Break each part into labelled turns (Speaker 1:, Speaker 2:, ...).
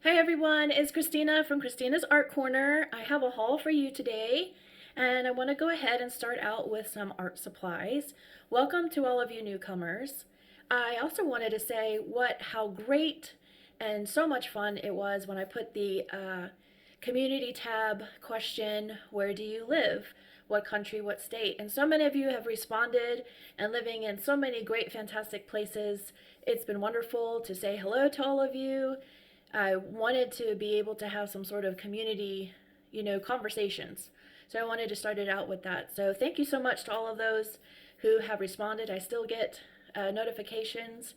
Speaker 1: Hey everyone, it's Christina from Christina's Art Corner. I have a haul for you today, and I want to go ahead and start out with some art supplies. Welcome to all of you newcomers. I also wanted to say how great and so much fun it was when I put the community tab question, where do you live? What country, what state? And so many of you have responded and living in so many great, fantastic places. It's been wonderful to say hello to all of you. I wanted to be able to have some sort of community, conversations. So I wanted to start it out with that. So thank you so much to all of those who have responded. I still get notifications,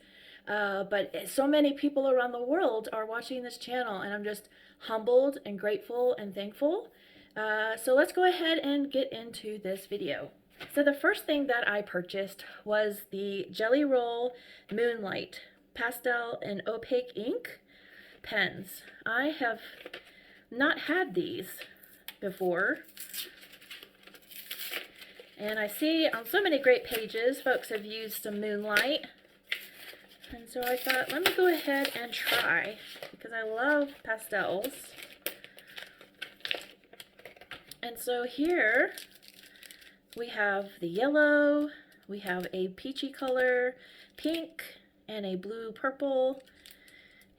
Speaker 1: but so many people around the world are watching this channel, and I'm just humbled and grateful and thankful. So let's go ahead and get into this video. So the first thing that I purchased was the Jelly Roll Moonlight Pastel and Opaque Ink pens. I have not had these before, and I see on so many great pages folks have used some Moonlight, and so I thought, let me go ahead and try, because I love pastels. And so here we have the yellow, we have a peachy color, pink, and a blue purple,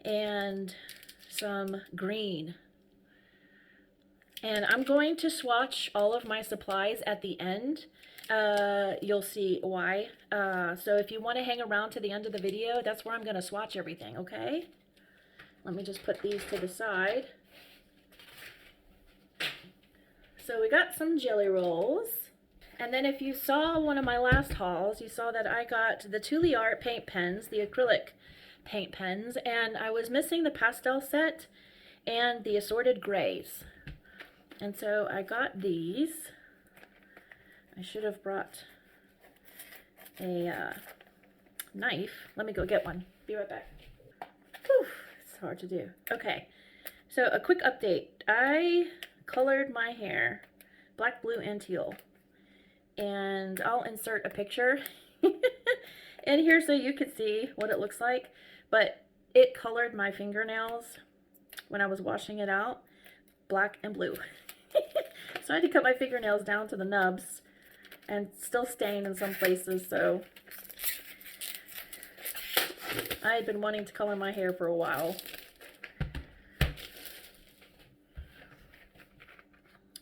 Speaker 1: and some green. And I'm going to swatch all of my supplies at the end. You'll see why. So if you want to hang around to the end of the video, that's where I'm going to swatch everything, okay? Let me just put these to the side. So we got some jelly rolls. And then if you saw one of my last hauls, you saw that I got the TooliArt paint pens, the acrylic paint pens, and I was missing the pastel set and the assorted grays. And so I got these. I should have brought a knife. Let me go get one. Be right back. Whew, it's hard to do. Okay, so a quick update. I colored my hair black, blue, and teal. And I'll insert a picture in here so you can see what it looks like. But it colored my fingernails when I was washing it out black and blue. So I had to cut my fingernails down to the nubs, and still stain in some places. So I had been wanting to color my hair for a while.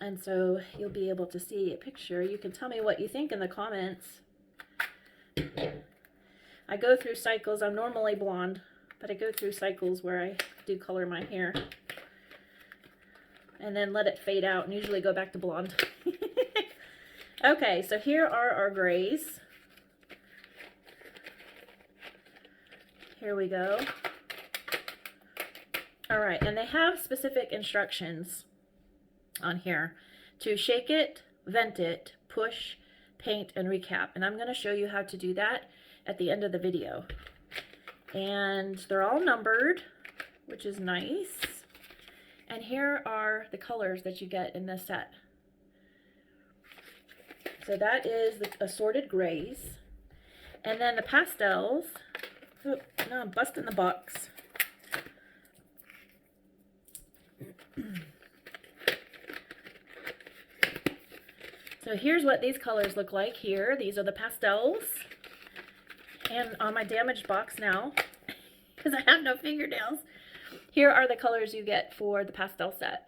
Speaker 1: And so you'll be able to see a picture. You can tell me what you think in the comments. I go through cycles. I'm normally blonde, but I go through cycles where I do color my hair and then let it fade out and usually go back to blonde. Okay, so here are our grays. Here we go. All right, and they have specific instructions on here to shake it, vent it, push, paint, and recap. And I'm going to show you how to do that at the end of the video. And they're all numbered, which is nice. And here are the colors that you get in this set. So that is the assorted grays. And then the pastels. Oh, no, I'm busting the box. So here's what these colors look like here. These are the pastels. And on my damaged box now, because I have no fingernails, here are the colors you get for the pastel set.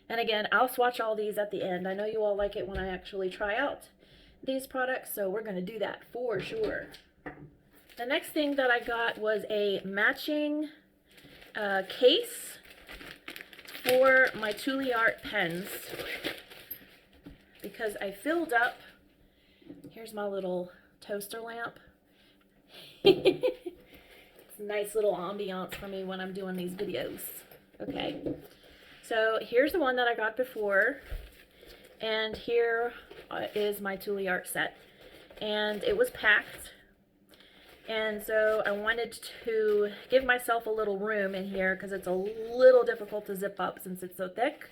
Speaker 1: And again, I'll swatch all these at the end. I know you all like it when I actually try out these products, so we're going to do that for sure. The next thing that I got was a matching case for my TooliArt pens, because I filled up, here's my little toaster lamp. It's a nice little ambiance for me when I'm doing these videos. Okay, so here's the one that I got before, and here is my TooliArt set, and it was packed, and so I wanted to give myself a little room in here because it's a little difficult to zip up since it's so thick.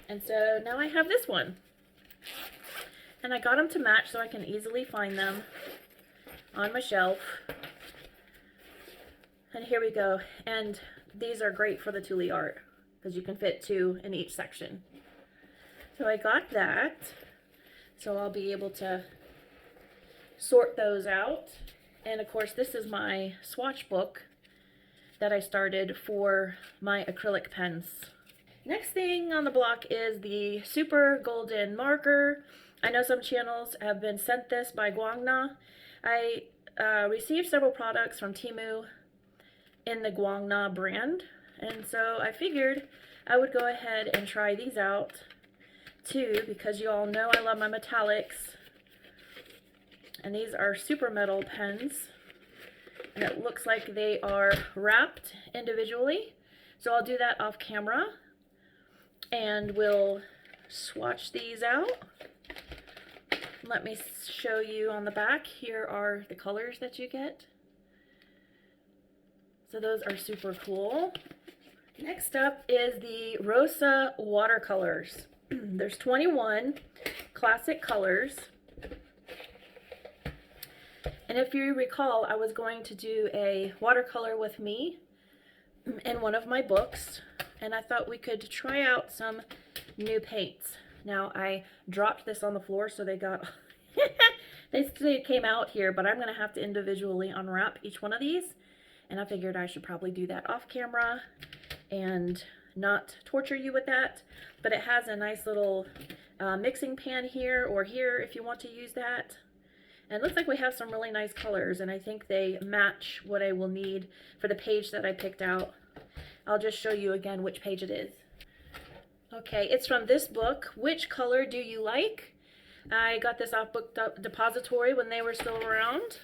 Speaker 1: And so now I have this one. And I got them to match so I can easily find them on my shelf. And here we go. And these are great for the TooliArt because you can fit 2 in each section. So I got that. So I'll be able to sort those out. And of course, this is my swatch book that I started for my acrylic pens. Next thing on the block is the Super Golden Marker. I know some channels have been sent this by GuangNa. I received several products from Temu in the GuangNa brand, and so I figured I would go ahead and try these out too, because you all know I love my metallics. And these are super metal pens, and it looks like they are wrapped individually. So I'll do that off camera, and we'll swatch these out. Let me show you on the back. Here are the colors that you get. So those are super cool. Next up is the Rosa Watercolors. There's 21 classic colors. And if you recall, I was going to do a watercolor with me in one of my books, and I thought we could try out some new paints. Now, I dropped this on the floor, so they got, they came out here, but I'm going to have to individually unwrap each one of these, and I figured I should probably do that off camera and not torture you with that. But it has a nice little mixing pan here, or here if you want to use that. And it looks like we have some really nice colors, and I think they match what I will need for the page that I picked out. I'll just show you again which page it is. Okay, it's from this book, Which Color Do You Like? I got this off Book Depository when they were still around,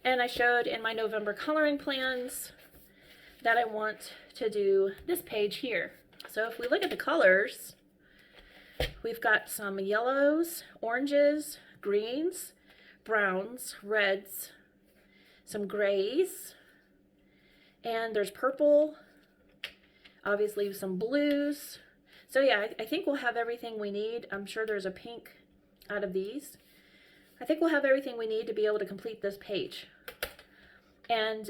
Speaker 1: and I showed in my November coloring plans that I want to do this page here. So if we look at the colors, we've got some yellows, oranges, greens, browns, reds, some grays, and there's purple, obviously some blues. So yeah, I think we'll have everything we need. I'm sure there's a pink out of these. I think we'll have everything we need to be able to complete this page. And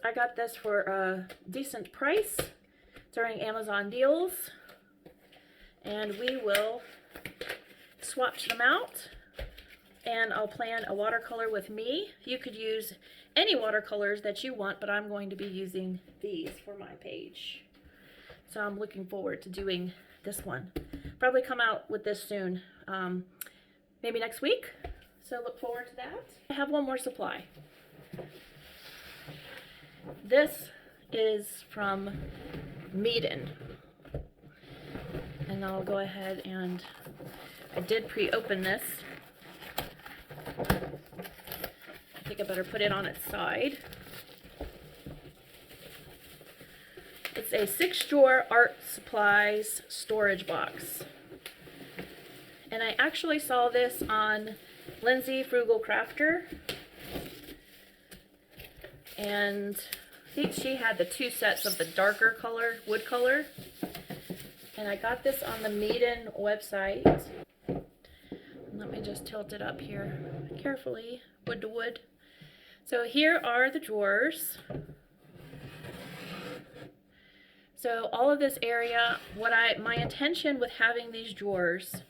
Speaker 1: I got this for a decent price during Amazon deals. And we will swatch them out. And I'll plan a watercolor with me. You could use any watercolors that you want, but I'm going to be using these for my page. So I'm looking forward to doing this one. Probably come out with this soon, maybe next week. So look forward to that. I have one more supply. This is from Meeden. And I'll go ahead and I did pre-open this. I think I better put it on its side. It's a 6-drawer art supplies storage box. And I actually saw this on Lindsay Frugal Crafter. And I think she had the 2 sets of the darker color, wood color. And I got this on the Meeden website. Let me just tilt it up here carefully, wood to wood. So here are the drawers. So all of this area, my intention with having these drawers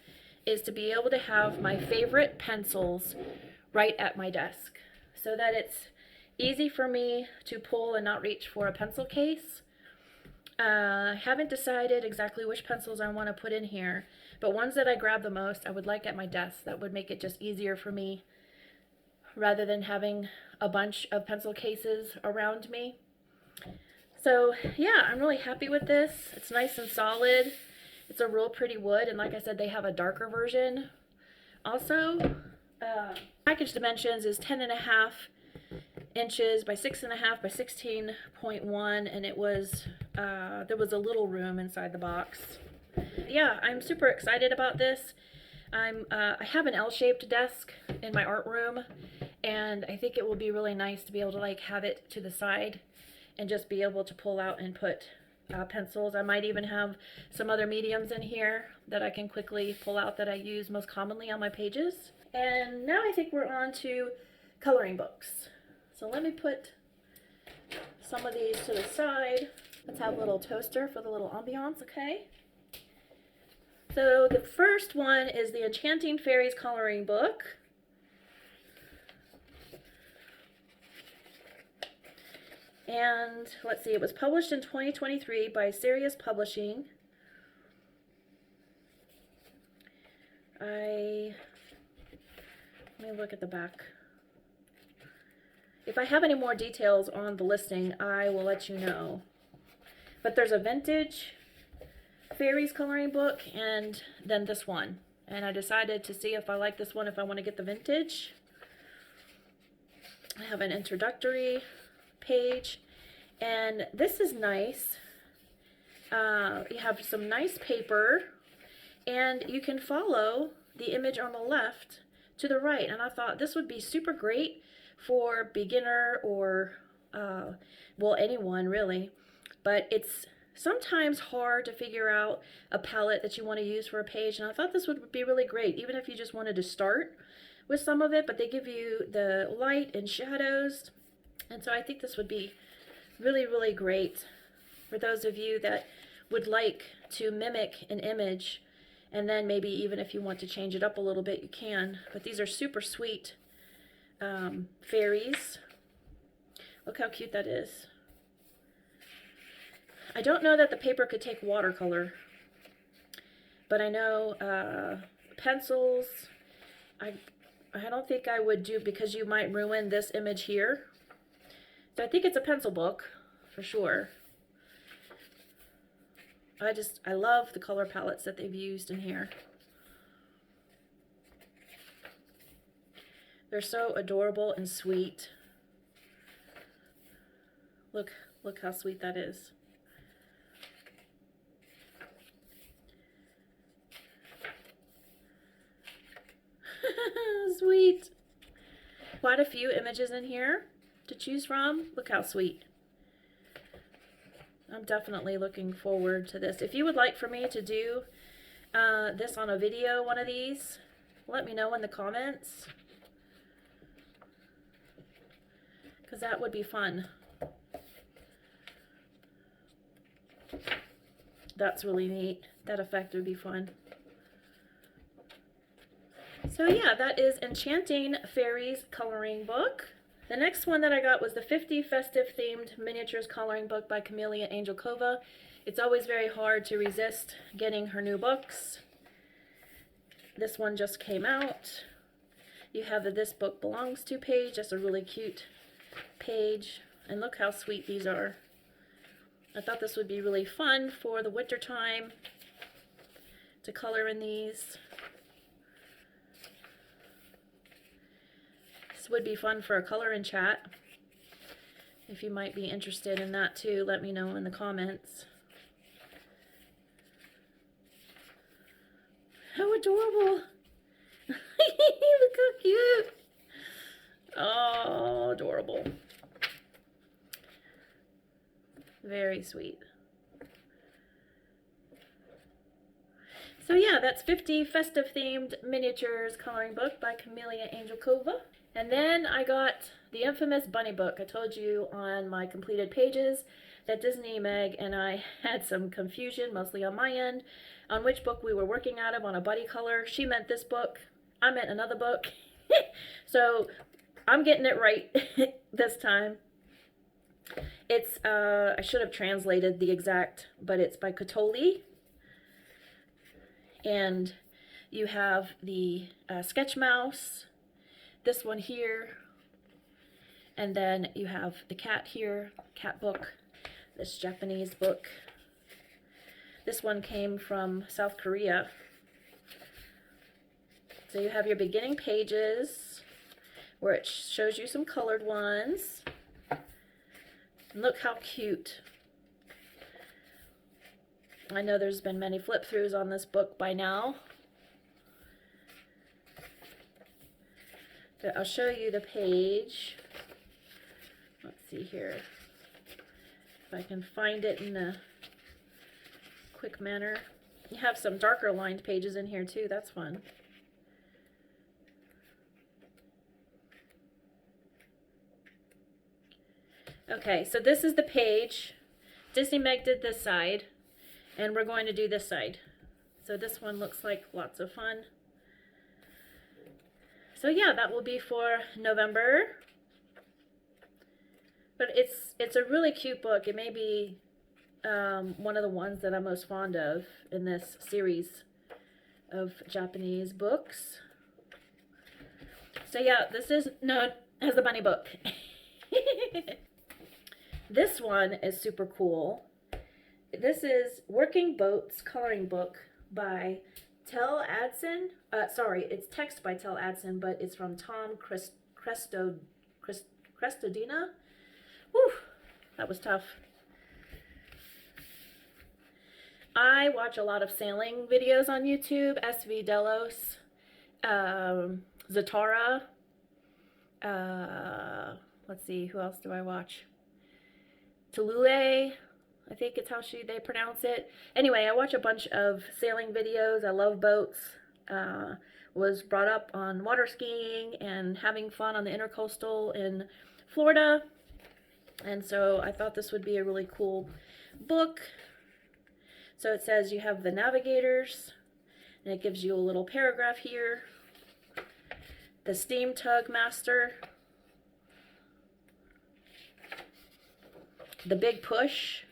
Speaker 1: is to be able to have my favorite pencils right at my desk so that it's easy for me to pull and not reach for a pencil case. I haven't decided exactly which pencils I want to put in here, but ones that I grab the most I would like at my desk. That would make it just easier for me rather than having a bunch of pencil cases around me. So yeah, I'm really happy with this. It's nice and solid. It's a real pretty wood, and like I said, they have a darker version. Also, package dimensions is 10.5 inches by 6.5 by 16.1, and it was there was a little room inside the box. Yeah, I'm super excited about this. I have an L-shaped desk in my art room, and I think it will be really nice to be able to like have it to the side and just be able to pull out and put pencils. I might even have some other mediums in here that I can quickly pull out that I use most commonly on my pages. And now I think we're on to coloring books. So let me put some of these to the side. Let's have a little toaster for the little ambiance, okay? So the first one is the Enchanting Fairies coloring book. And let's see, it was published in 2023 by Sirius Publishing. Let me look at the back. If I have any more details on the listing, I will let you know. But there's a vintage fairies coloring book and then this one. And I decided to see if I like this one, if I want to get the vintage. I have an introductory page, and this is nice. You have some nice paper, and you can follow the image on the left to the right, and I thought this would be super great for beginner or well, anyone really, but it's sometimes hard to figure out a palette that you want to use for a page, and I thought this would be really great even if you just wanted to start with some of it, but they give you the light and shadows. And so I think this would be really, really great for those of you that would like to mimic an image, and then maybe even if you want to change it up a little bit, you can. But these are super sweet fairies. Look how cute that is. I don't know that the paper could take watercolor, but I know pencils, I don't think I would do, because you might ruin this image here. So I think it's a pencil book for sure. I love the color palettes that they've used in here. They're so adorable and sweet. Look how sweet that is. Sweet. Quite a few images in here to choose from. Look how sweet. I'm definitely looking forward to this. If you would like for me to do this on a video, one of these, let me know in the comments, because that would be fun. That's really neat. That effect would be fun. So yeah, that is Enchanting Fairies coloring book. The next one that I got was the 50 Festive-Themed Miniatures coloring book by Camellia Angelkova. It's always very hard to resist getting her new books. This one just came out. You have the This Book Belongs To page. That's a really cute page. And look how sweet these are. I thought this would be really fun for the winter time to color in these. This would be fun for a color and chat. If you might be interested in that too, let me know in the comments. How adorable. Look how cute. Oh, adorable. Very sweet. So yeah, that's 50 Festive-Themed Miniatures coloring book by Camellia Angelkova. And then I got the infamous bunny book. I told you on my completed pages that Disney Meg and I had some confusion, mostly on my end, on which book we were working out of on a buddy color. She meant this book. I meant another book. So I'm getting it right this time. It's, I should have translated the exact, but it's by Christl. And you have the sketch mouse, this one here, and then you have the cat here, cat book, this Japanese book. This one came from South Korea. So you have your beginning pages where it shows you some colored ones. And look how cute. I know there's been many flip throughs on this book by now. But I'll show you the page. Let's see here. If I can find it in a quick manner. You have some darker lined pages in here too. That's fun. Okay, so this is the page. Disney Meg did this side, and we're going to do this side. So this one looks like lots of fun. So yeah, that will be for November. But it's a really cute book. It may be one of the ones that I'm most fond of in this series of Japanese books. So yeah, this is known as the bunny book. This one is super cool. This is Working Boats Coloring Book by Tel Adson. Sorry, it's text by Tel Adson, but it's from Tom Crestodina. Whew, that was tough. I watch a lot of sailing videos on YouTube. SV Delos, Zatara. Let's see, who else do I watch? Tulule, I think it's how they pronounce it. Anyway, I watch a bunch of sailing videos. I love boats. Was brought up on water skiing and having fun on the intercoastal in Florida. And so I thought this would be a really cool book. So it says you have the navigators, and it gives you a little paragraph here. The steam tug master. The big push.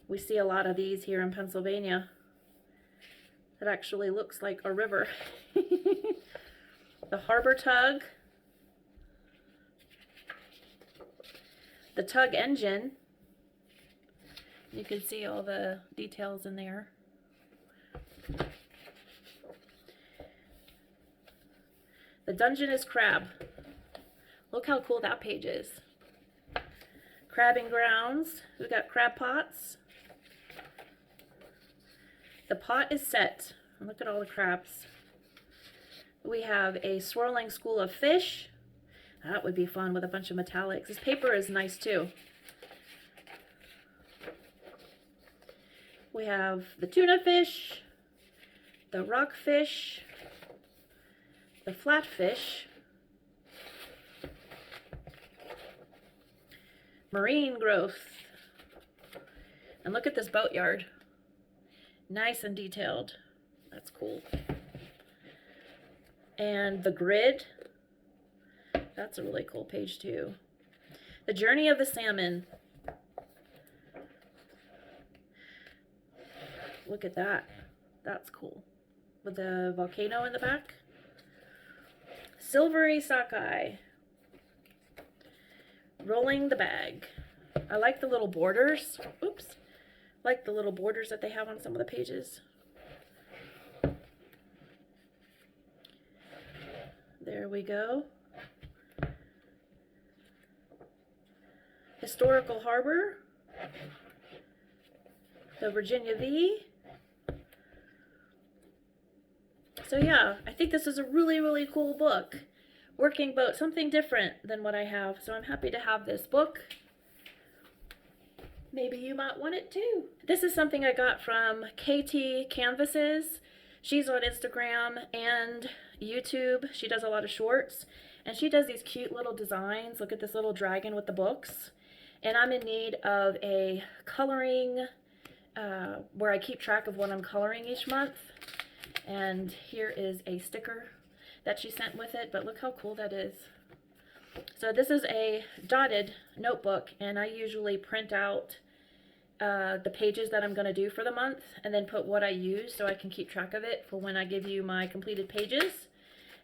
Speaker 1: We see a lot of these here in Pennsylvania. It actually looks like a river. The harbor tug. The tug engine. You can see all the details in there. The Dungeness crab. Look how cool that page is. Crabbing grounds. We've got crab pots. The pot is set. Look at all the crabs. We have a swirling school of fish. That would be fun with a bunch of metallics. This paper is nice too. We have the tuna fish, the rockfish, the flatfish, marine growth. And look at this boatyard. Nice and detailed. That's cool. And the grid. That's a really cool page too. The Journey of the Salmon. Look at that. That's cool. With the volcano in the back. Silvery sockeye. Rolling the bag. I like the little borders. Oops. I like the little borders that they have on some of the pages. There we go. Historical Harbor. The Virginia V. So yeah, I think this is a really, really cool book. Working Boat, something different than what I have. So I'm happy to have this book. Maybe you might want it too. This is something I got from KT Canvases. She's on Instagram and YouTube. She does a lot of shorts. And she does these cute little designs. Look at this little dragon with the books. And I'm in need of a coloring, where I keep track of what I'm coloring each month. And here is a sticker that she sent with it, but look how cool that is. So this is a dotted notebook, and I usually print out the pages that I'm going to do for the month and then put what I use so I can keep track of it for when I give you my completed pages.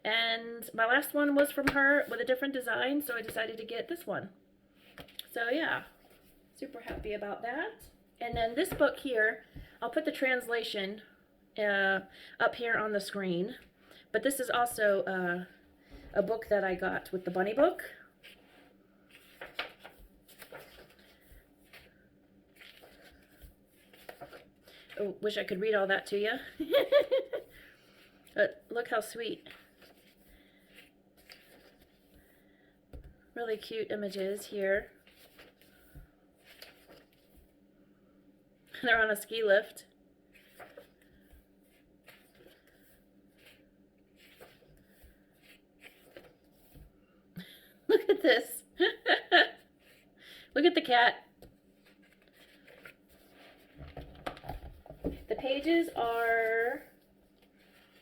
Speaker 1: And my last one was from her with a different design, so I decided to get this one. So yeah, super happy about that. And then this book here, I'll put the translation up here on the screen. But this is also a book that I got with the bunny book. Oh, wish I could read all that to you. But look how sweet. Really cute images here. They're on a ski lift. Look at this. Look at the cat. The pages are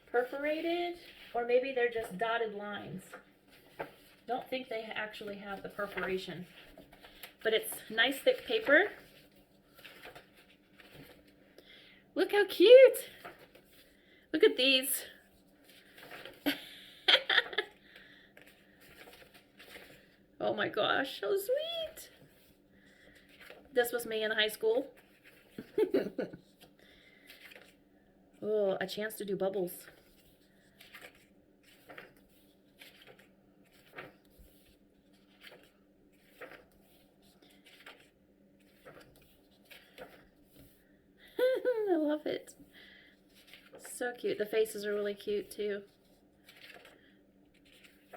Speaker 1: perforated, or maybe they're just dotted lines. Don't think they actually have the perforation, but it's nice thick paper. Look how cute. Look at these. Oh my gosh, so sweet. This was me in high school. Oh, a chance to do bubbles. I love it. So cute. The faces are really cute too.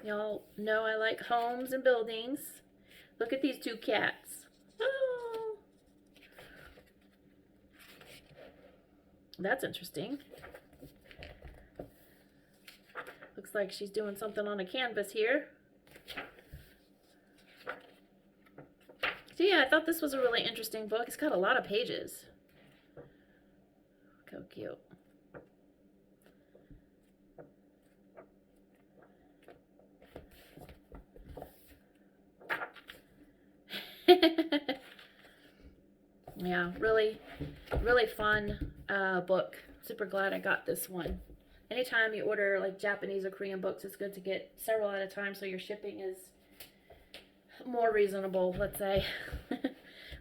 Speaker 1: Y'all know I like homes and buildings. Look at these two cats. Oh, that's interesting. Looks like she's doing something on a canvas here. So yeah, I thought this was a really interesting book. It's got a lot of pages. Look how cute. Yeah, really fun book. Super glad I got this one. Anytime you order like Japanese or Korean books, it's good to get several at a time so your shipping is more reasonable, let's say.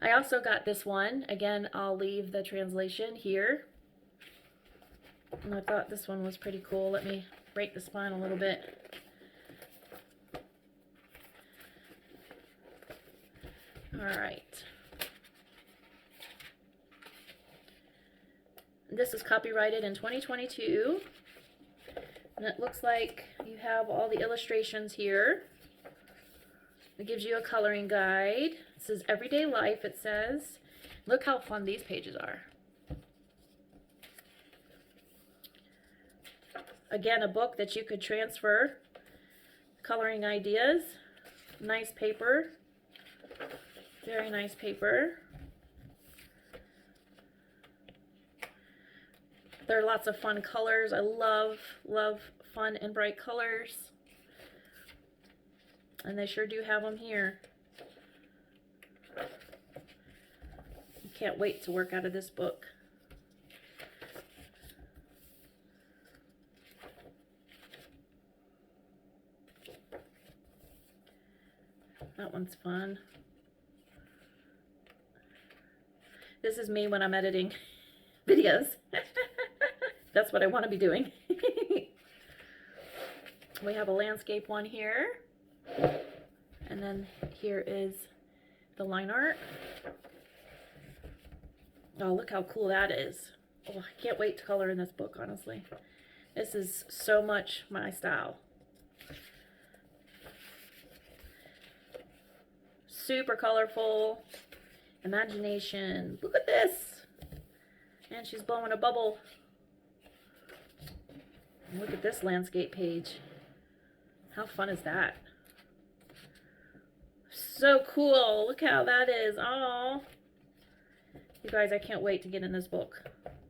Speaker 1: I also got this one. Again, I'll leave the translation here. And I thought this one was pretty cool. Let me break the spine a little bit. All right. This is copyrighted in 2022. And it looks like you have all the illustrations here. It gives you a coloring guide. It says Everyday Life, it says. Look how fun these pages are. Again, a book that you could transfer coloring ideas. Nice paper. Very nice paper. There are lots of fun colors. I love fun and bright colors. And they sure do have them here. Can't wait to work out of this book. That one's fun. This is me when I'm editing videos. That's what I want to be doing. We have a landscape one here. And then here is the line art. Oh, look how cool that is. Oh, I can't wait to color in this book, honestly. This is so much my style. Super colorful. Imagination. Look at this. And she's blowing a bubble. And look at this landscape page. How fun is that? So cool. Look how that is. Oh, you guys, I can't wait to get in this book.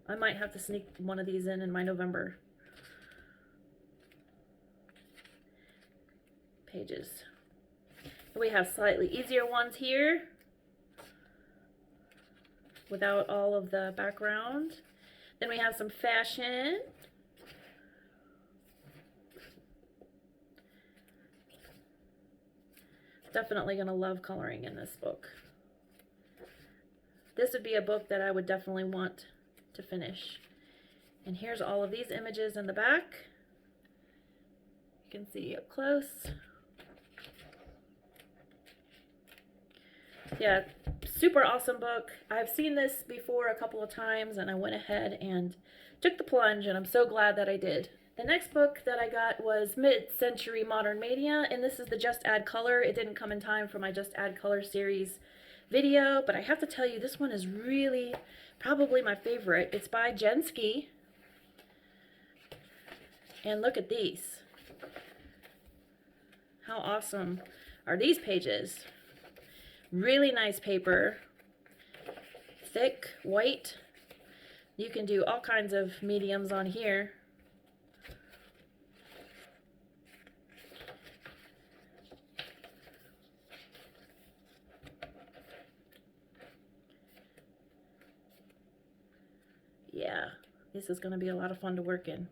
Speaker 1: I might have to sneak one of these in my November pages. We have slightly easier ones here without all of the background. Then we have some fashion. Definitely going to love coloring in this book. This would be a book that I would definitely want to finish. And here's all of these images in the back. You can see up close. Yeah, super awesome book. I've seen this before a couple of times and I went ahead and took the plunge, and I'm so glad that I did. The next book that I got was Mid-Century Modern Mania, and this is the Just Add Color. It didn't come in time for my Just Add Color series video, but I have to tell you, this one is really probably my favorite. It's by Jensky. And look at these. How awesome are these pages? Really nice paper. Thick, white. You can do all kinds of mediums on here. Yeah, this is going to be a lot of fun to work in.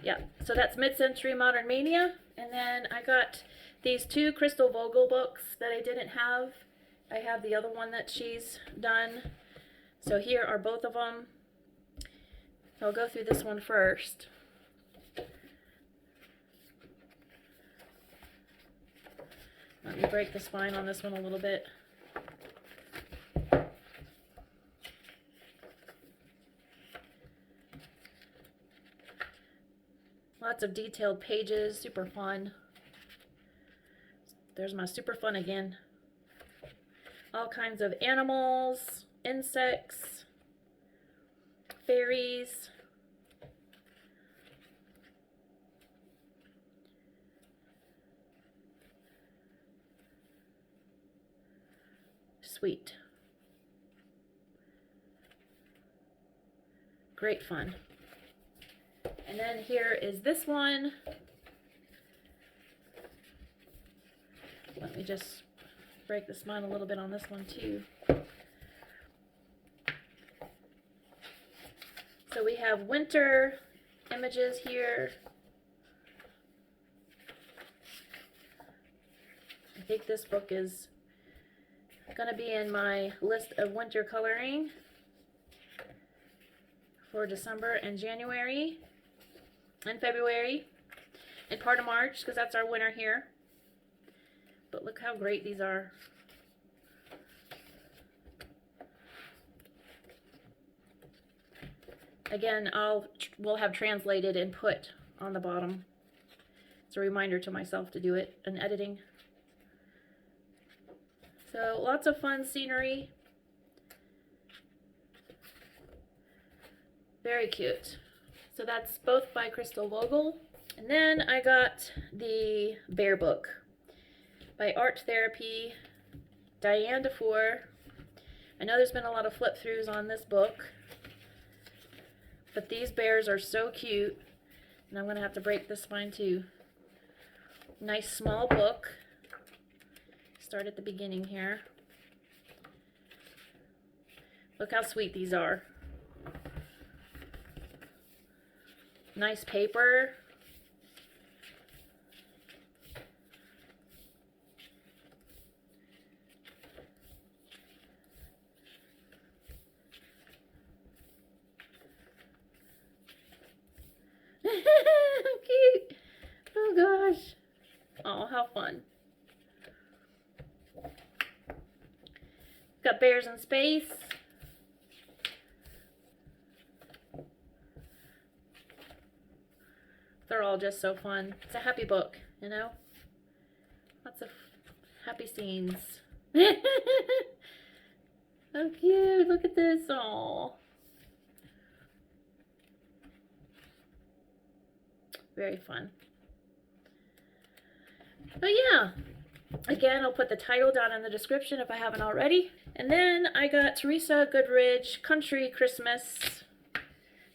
Speaker 1: Yeah, so that's Mid-Century Modern Mania. And then I got these two Christl Vogl books that I didn't have. I have the other one that she's done. So here are both of them. I'll go through this one first. Let me break the spine on this one a little bit. Lots of detailed pages, super fun. There's my super fun again. All kinds of animals, insects, fairies. Sweet. Great fun. And then here is this one. Let me just break the spine a little bit on this one too. So we have winter images here. I think this book is going to be in my list of winter coloring for December and January and February and part of March, because that's our winter here. But look how great these are. Again, we'll have translated and put on the bottom. It's a reminder to myself to do it in editing. So lots of fun scenery. Very cute. So that's both by Christl Vogl. And then I got the bear book by Art Therapy, Diane DeFore. I know there's been a lot of flip throughs on this book, but these bears are so cute. And I'm going to have to break the spine too. Nice small book. Start at the beginning here. Look how sweet these are. Nice paper. Cute. Oh gosh. Oh, how fun. Got bears in space. They're all just so fun. It's a happy book, you know? Lots of happy scenes. So cute. Look at this. Aww. Very fun. But yeah. Again, I'll put the title down in the description if I haven't already. And then I got Teresa Goodridge Country Christmas.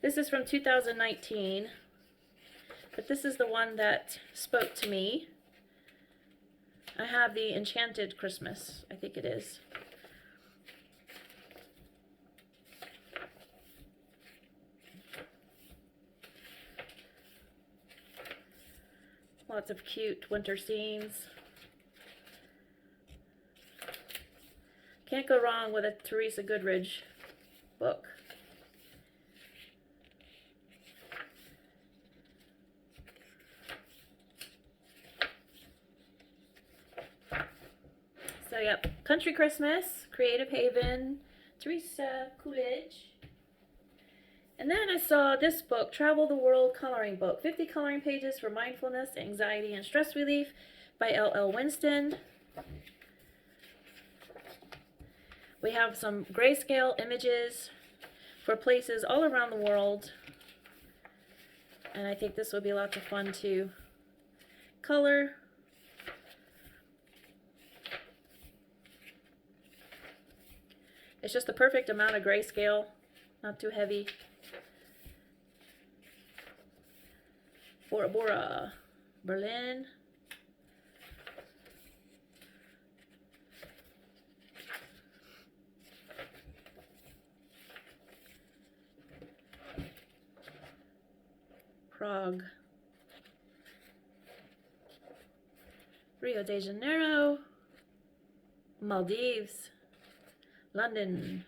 Speaker 1: This is from 2019. But this is the one that spoke to me. I have the Enchanted Christmas, I think it is. Lots of cute winter scenes. Can't go wrong with a Teresa Goodridge book. So yep, Country Christmas, Creative Haven, Teresa Coolidge. And then I saw this book, Travel the World Coloring Book, 50 Coloring Pages for Mindfulness, Anxiety, and Stress Relief by L.L. Winston. We have some grayscale images for places all around the world. And I think this will be lots of fun too. color. It's just the perfect amount of grayscale, not too heavy. Bora Bora, Berlin. Prague. Rio de Janeiro. Maldives. London.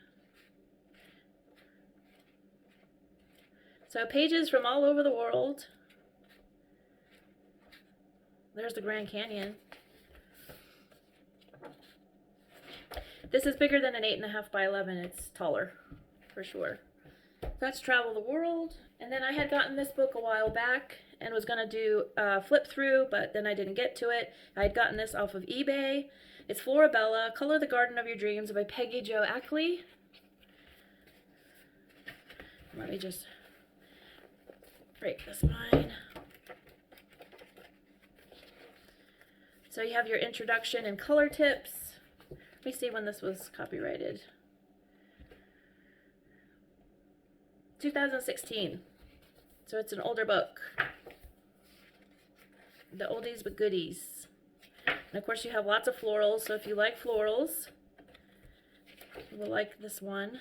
Speaker 1: So pages from all over the world. There's the Grand Canyon. This is bigger than an 8.5 by 11. It's taller, for sure. That's Travel the World. And then I had gotten this book a while back and was going to do a flip through, but then I didn't get to it. I had gotten this off of eBay. It's Flora Bella, Color the Garden of Your Dreams by Peggy Jo Ackley. Let me just break the spine. So you have your introduction and color tips. Let me see when this was copyrighted. 2016. So it's an older book. The oldies but goodies. And of course you have lots of florals, so if you like florals, you will like this one.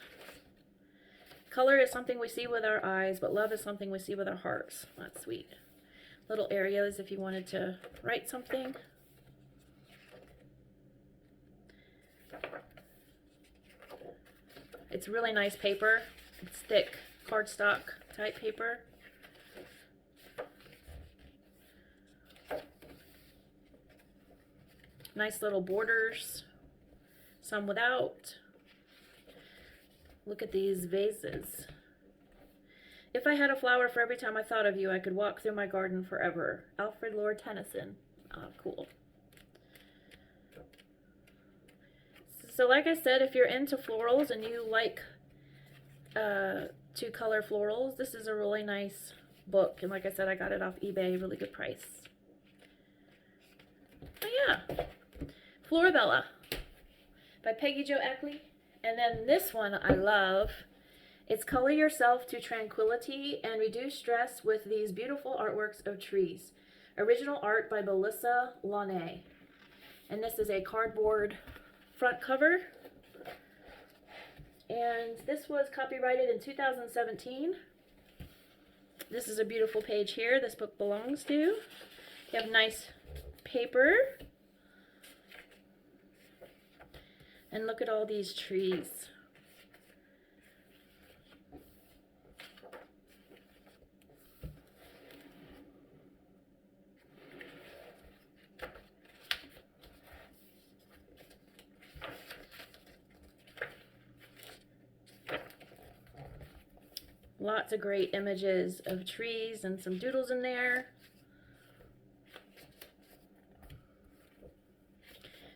Speaker 1: Color is something we see with our eyes, but love is something we see with our hearts. That's sweet. Little areas if you wanted to write something. It's really nice paper. It's thick cardstock type paper. Nice little borders, some without. Look at these vases. If I had a flower for every time I thought of you, I could walk through my garden forever. Alfred Lord Tennyson. Ah, cool. So like I said, if you're into florals and you like to color florals, this is a really nice book. And like I said, I got it off eBay, really good price. Oh yeah. Flora Bella by Peggy Jo Ackley. And then this one I love. It's Color Yourself to Tranquility and Reduce Stress with these beautiful artworks of trees. Original art by Melissa Launay. And this is a cardboard front cover. And this was copyrighted in 2017. This is a beautiful page here this book belongs to. You have nice paper. And look at all these trees. Lots of great images of trees and some doodles in there.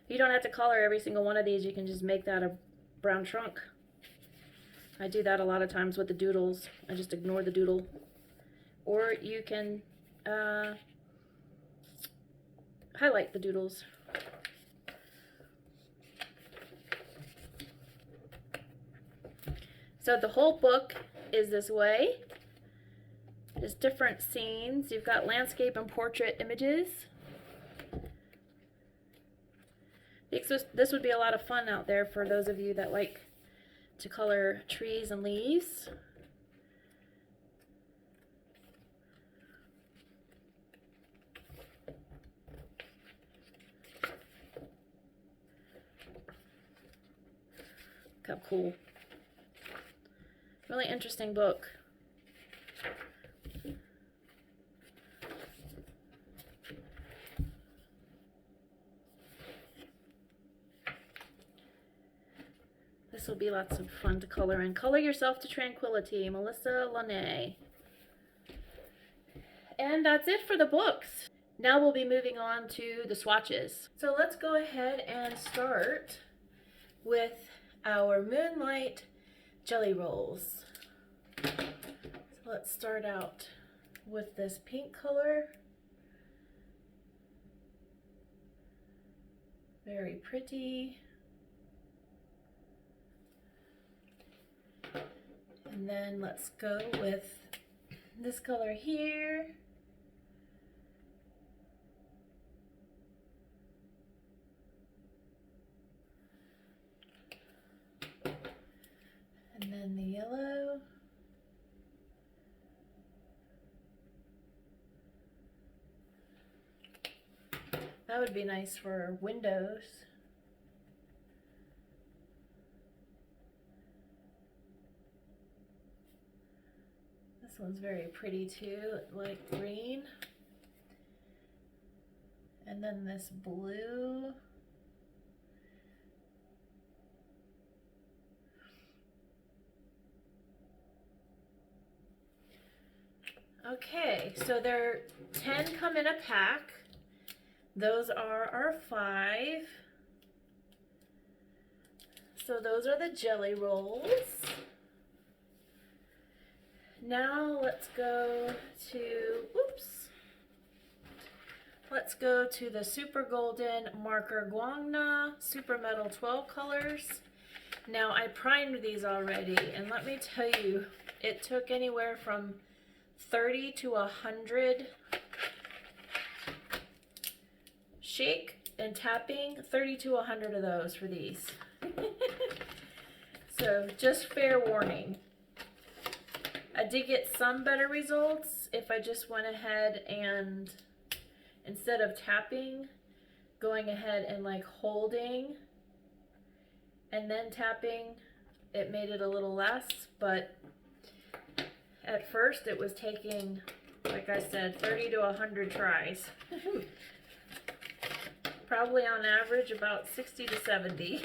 Speaker 1: You don't have to color every single one of these. You can just make that a brown trunk. I do that a lot of times with the doodles. I just ignore the doodle. Or you can highlight the doodles. So the whole book is this way. There's different scenes. You've got landscape and portrait images. This would be a lot of fun out there for those of you that like to color trees and leaves. Look how cool. Really interesting book. This will be lots of fun to color in. Color Yourself to Tranquility, Melissa Launay. And that's it for the books. Now we'll be moving on to the swatches. So let's go ahead and start with our Moonlight Jelly Rolls. So let's start out with this pink color. Very pretty. And then let's go with this color here. And then the yellow. That would be nice for windows. This one's very pretty too, like green. And then this blue. Okay, so there 10 come in a pack. Those are our 5. So those are the jelly rolls. Now let's go to, let's go to the Super Golden Marker GuangNa Super Metal 12 colors. Now I primed these already, and let me tell you, it took anywhere from 30 to 100 shake and tapping, 30 to 100 of those for these. So just fair warning. I did get some better results if I just went ahead and, instead of tapping, going ahead and like holding and then tapping, it made it a little less, but at first it was taking, like I said, 30 to 100 tries. Probably on average about 60 to 70.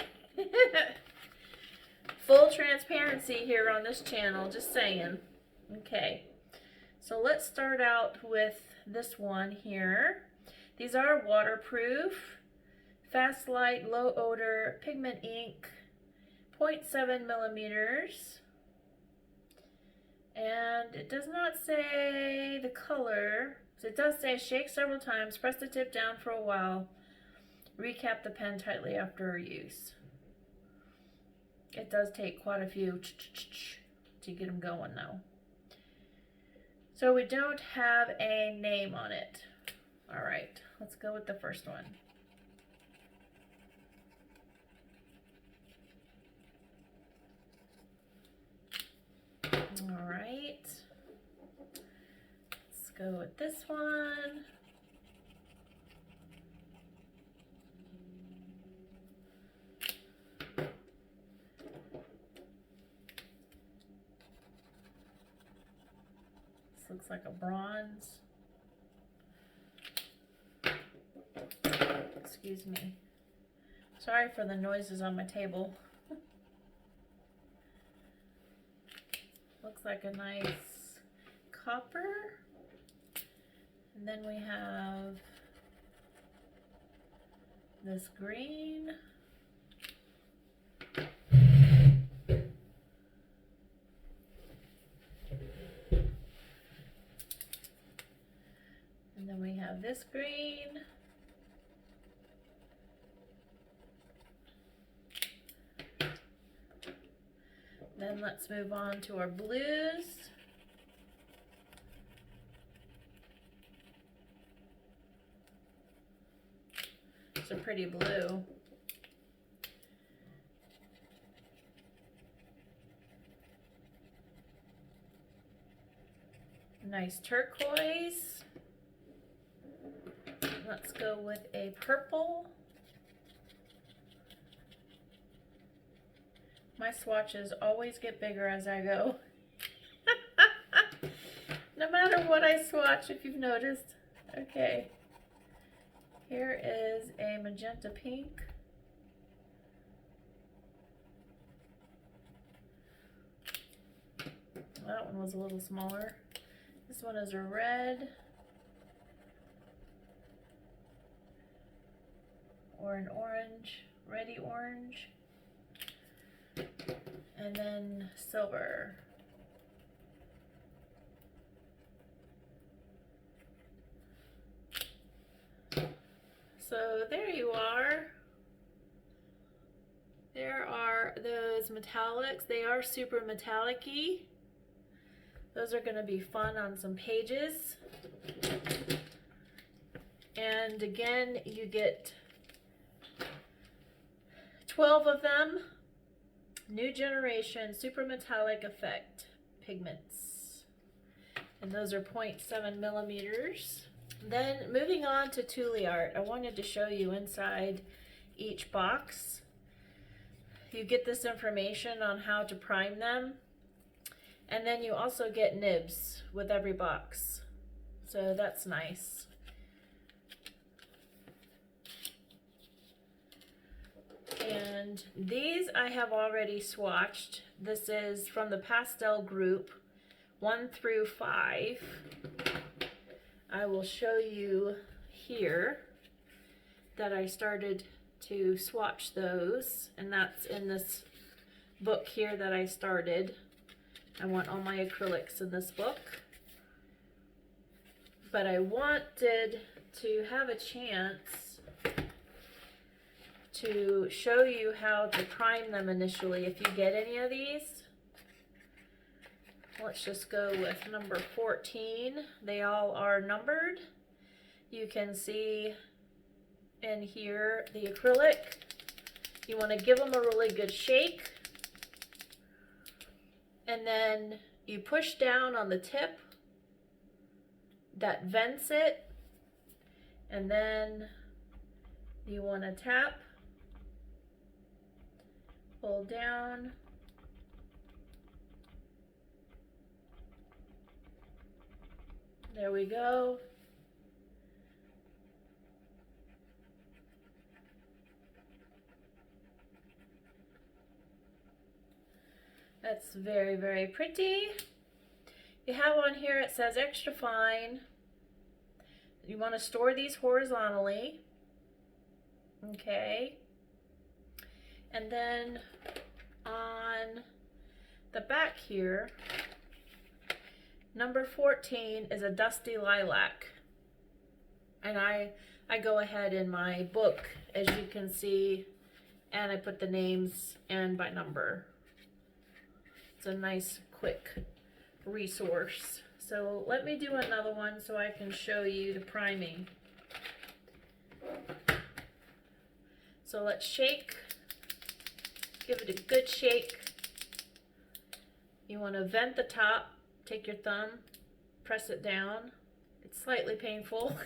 Speaker 1: Full transparency here on this channel, just saying. Okay, so let's start out with this one here. These are waterproof, fast light, low odor, pigment ink, 0.7 millimeters. And it does not say the color. So it does say shake several times, press the tip down for a while, recap the pen tightly after use. It does take quite a few to get them going though. So we don't have a name on it. All right, let's go with the first one. All right, let's go with this one. This looks like a bronze. Excuse me. Sorry for the noises on my table. Looks like a nice copper. And then we have this green. And then we have this green. Then let's move on to our blues. It's a pretty blue. Nice turquoise. Let's go with a purple. My swatches always get bigger as I go. No matter what I swatch, if you've noticed. Okay. Here is a magenta pink. That one was a little smaller. This one is a red. Or an orange, reddy orange. And then silver. So there you are. those metallics. They are super metallic-y. Those are going to be fun on some pages. And again, you get 12 of them. New Generation Super Metallic Effect pigments. And those are 0.7 millimeters. Then moving on to TooliArt, I wanted to show you inside each box. You get this information on how to prime them. And then you also get nibs with every box. So that's nice. And these I have already swatched. This is from the pastel group 1 through 5. I will show you here that I started to swatch those, and that's in this book here that I started. I want all my acrylics in this book, but I wanted to have a chance to show you how to prime them initially if you get any of these. Let's just go with number 14. They all are numbered. You can see in here the acrylic. You want to give them a really good shake. And then you push down on the tip that vents it, and then you want to tap, pull down, there we go. That's very, very pretty. You have on here, it says extra fine. You want to store these horizontally. Okay. And then on the back here, number 14 is a dusty lilac. And I go ahead in my book, as you can see, and I put the names and by number. It's a nice quick resource. So let me do another one so I can show you the priming. So let's shake. Give it a good shake. You want to vent the top. Take your thumb, press it down. It's slightly painful.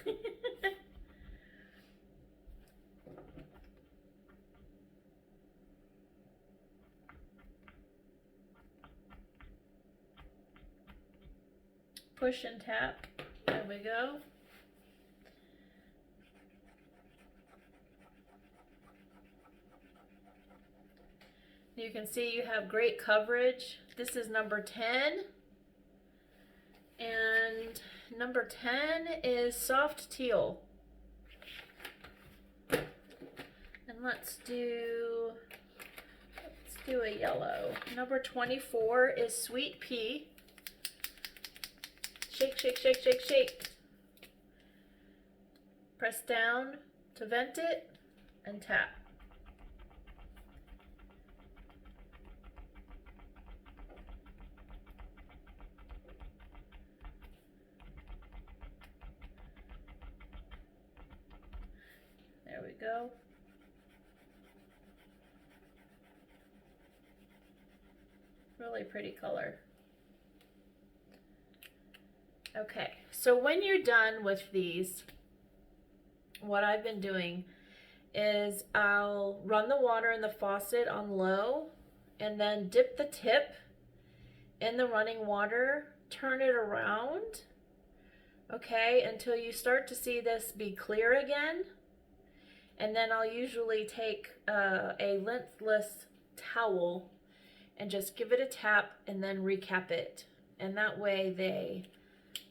Speaker 1: Push and tap. There we go. You can see you have great coverage. This is number 10. And number 10 is soft teal. And let's do a yellow. Number 24 is sweet pea. Shake, shake, shake, shake, shake. Press down to vent it and tap. There we go. Really pretty color. Okay, so when you're done with these, what I've been doing is I'll run the water in the faucet on low and then dip the tip in the running water, turn it around, okay, until you start to see this be clear again. And then I'll usually take a linthless towel and just give it a tap and then recap it. And that way they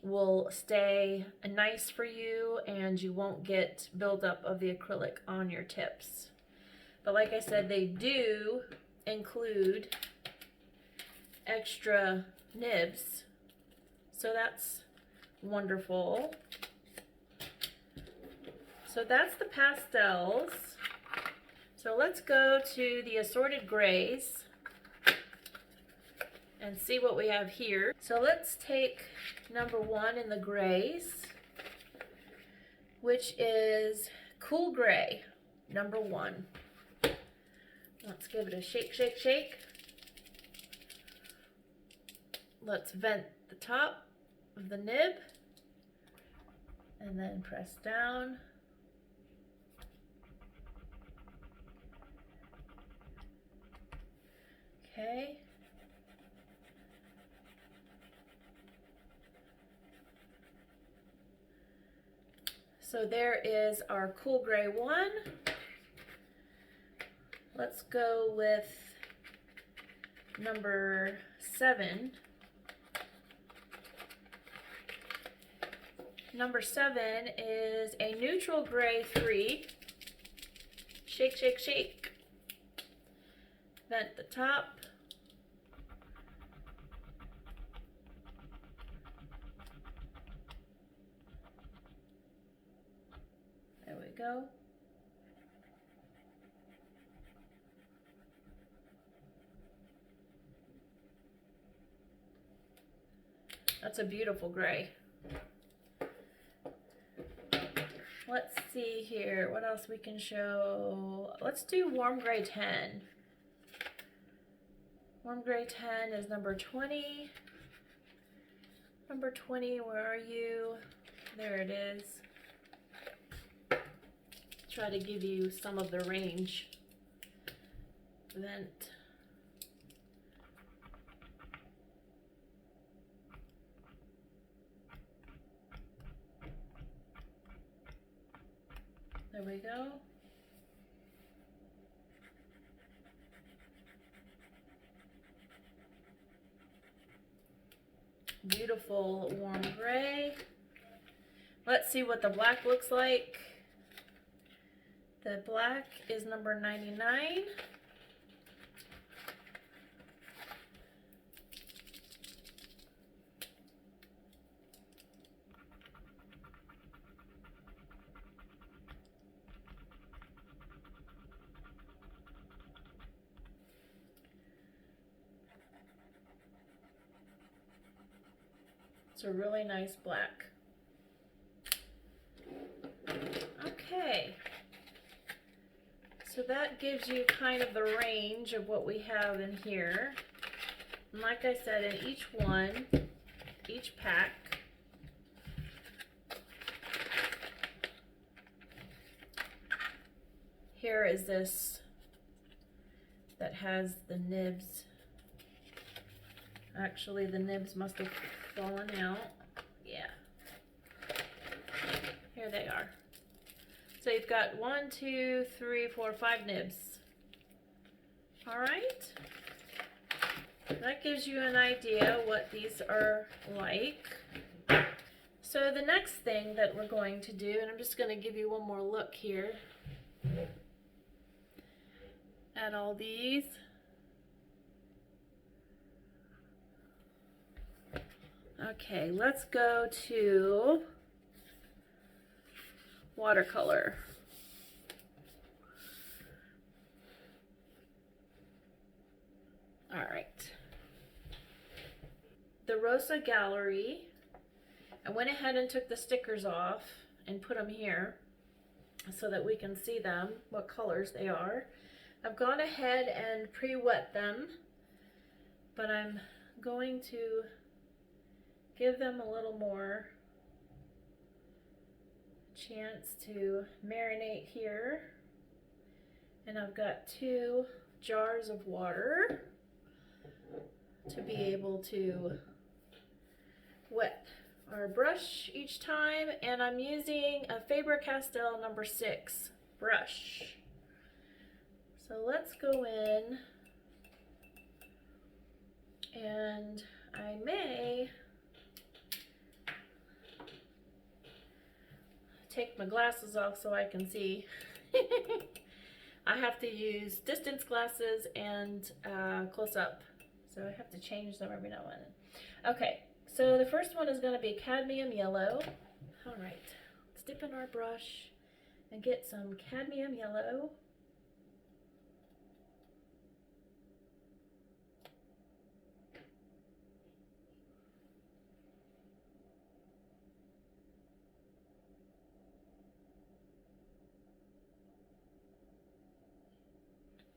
Speaker 1: will stay nice for you and you won't get buildup of the acrylic on your tips. But like I said, they do include extra nibs, so that's wonderful. So that's the pastels. So So let's go to the assorted grays and see what we have here. So let's take number 1 in the grays, which is Cool Gray, number 1. Let's give it a shake, shake, shake. Let's vent the top of the nib and then press down. Okay. So there is our Cool Gray 1. Let's go with number 7. Number 7 is a neutral gray 3. Shake, shake, shake. Vent the top. There we go. That's a beautiful gray. Let's see here, what else we can show. Let's do Warm Gray 10. Warm Gray 10 is number 20. Number 20, where are you? There it is. Try to give you some of the range. Vent. There we go. Beautiful warm gray. Let's see what the black looks like. The black is number 99. It's a really nice black. Okay. So that gives you kind of the range of what we have in here. And like I said, in each one, each pack, here is this that has the nibs. Actually, the nibs must have fallen out. Yeah. Here they are. So you've got 1, 2, 3, 4, 5 nibs. All right. That gives you an idea what these are like. So the next thing that we're going to do, and I'm just going to give you one more look here at all these. Okay, let's go to watercolor. All right. The Rosa gallery, I went ahead and took the stickers off and put them here so that we can see them, what colors they are. I've gone ahead and pre-wet them, but I'm going to give them a little more chance to marinate here. And I've got 2 jars of water to be able to wet our brush each time, and I'm using a Faber-Castell number 6 brush. So let's go in, and I may take my glasses off so I can see. I have to use distance glasses and close up, so I have to change them every now and then. Okay, so the first one is going to be cadmium yellow. All right, let's dip in our brush and get some cadmium yellow.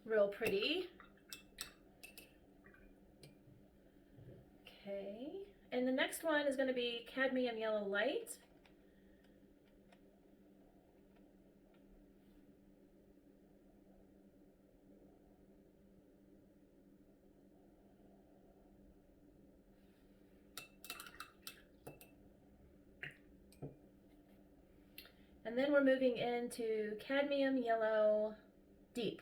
Speaker 1: Real pretty. Okay, and the next one is going to be Cadmium Yellow Light. And then we're moving into Cadmium Yellow Deep.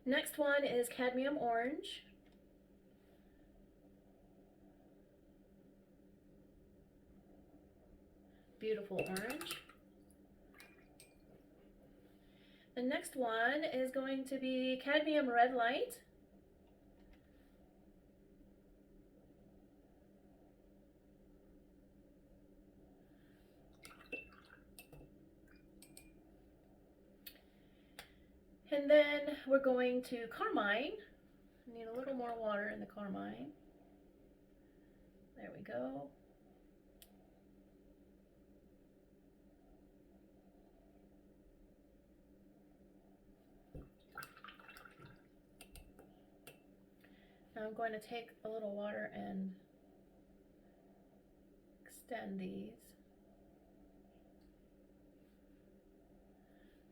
Speaker 1: Next one is Cadmium Orange. Beautiful orange. The next one is going to be Cadmium Red Light. And then we're going to Carmine. I need a little more water in the Carmine. There we go. Now I'm going to take a little water and extend these.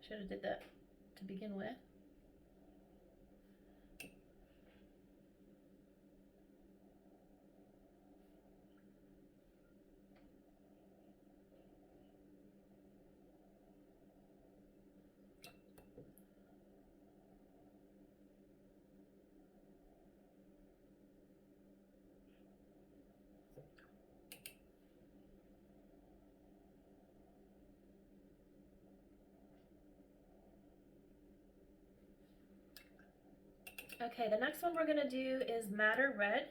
Speaker 1: Should have did that to begin with. Okay, the next one we're going to do is Madder Red.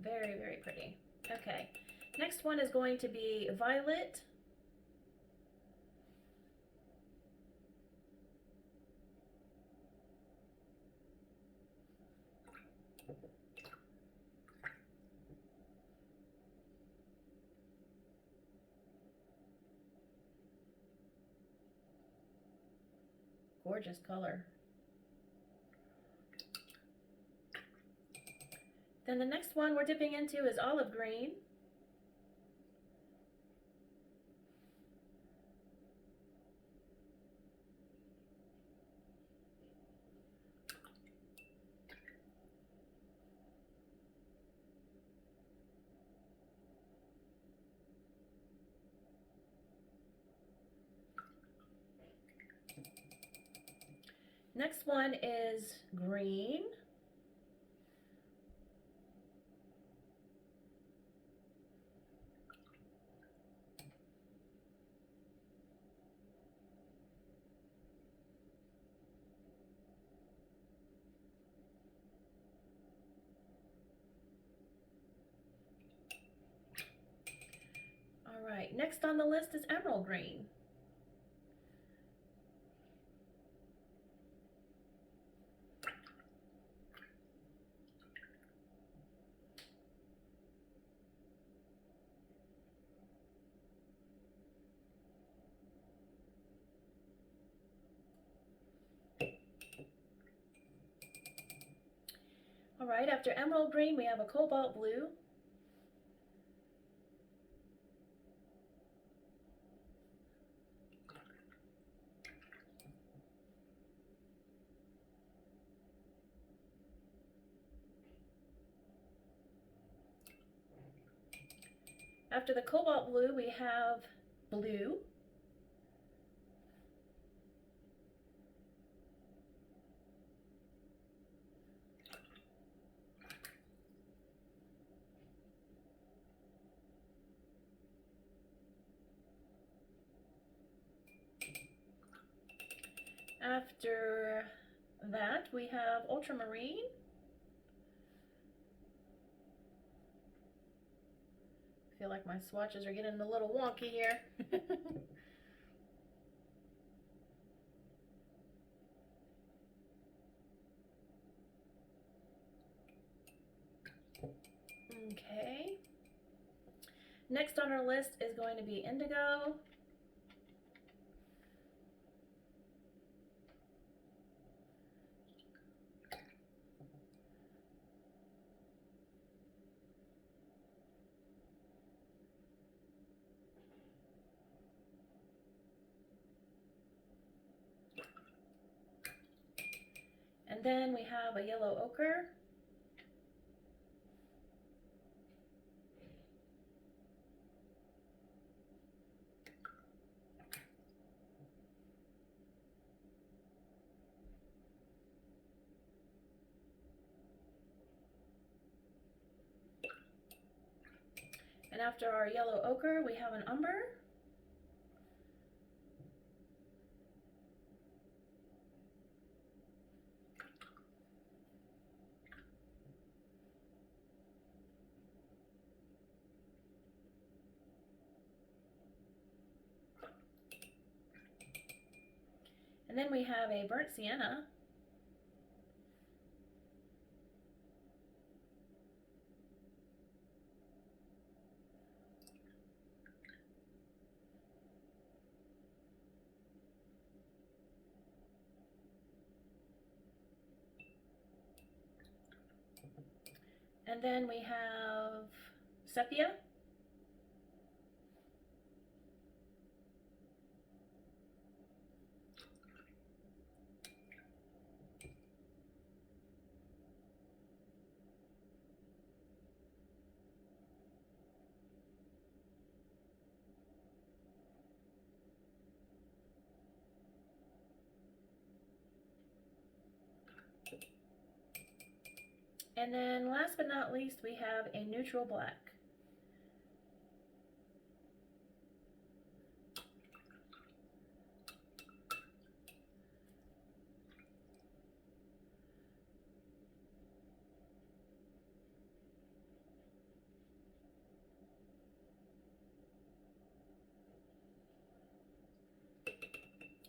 Speaker 1: Very, very pretty. Okay, next one is going to be Violet. Gorgeous color. Then the next one we're dipping into is Olive Green. Next one is green. All right, next on the list is emerald green. All right, after emerald green, we have a cobalt blue. After the cobalt blue, we have blue. After that, we have ultramarine. I feel like my swatches are getting a little wonky here. Okay. Next on our list is going to be indigo. And then we have a yellow ochre. And after our yellow ochre, we have an umber. And then we have a burnt sienna. And then we have sepia. And then last but not least, we have a neutral black.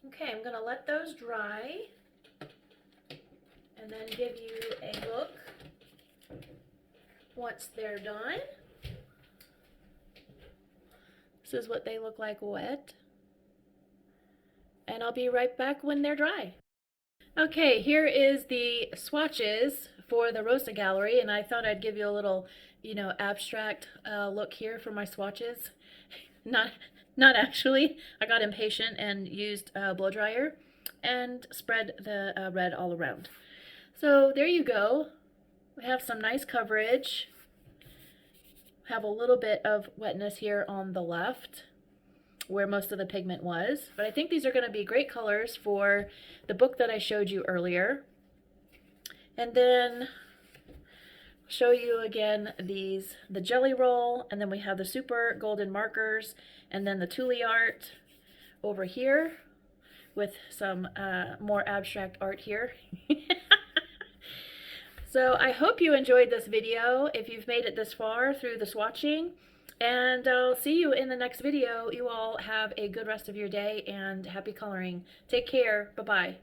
Speaker 1: Okay, I'm gonna let those dry and then give you a look once they're done. This is what they look like wet. And I'll be right back when they're dry. Okay, here is the swatches for the Rosa gallery, and I thought I'd give you a little, abstract look here for my swatches. Not actually. I got impatient and used a blow dryer and spread the red all around. So there you go. We have some nice coverage. Have a little bit of wetness here on the left where most of the pigment was, but I think these are going to be great colors for the book that I showed you earlier. And then show you again the jelly roll, and then we have the super golden markers, and then the TooliArt over here with some more abstract art here. So I hope you enjoyed this video if you've made it this far through the swatching, and I'll see you in the next video. You all have a good rest of your day and happy coloring. Take care. Bye-bye.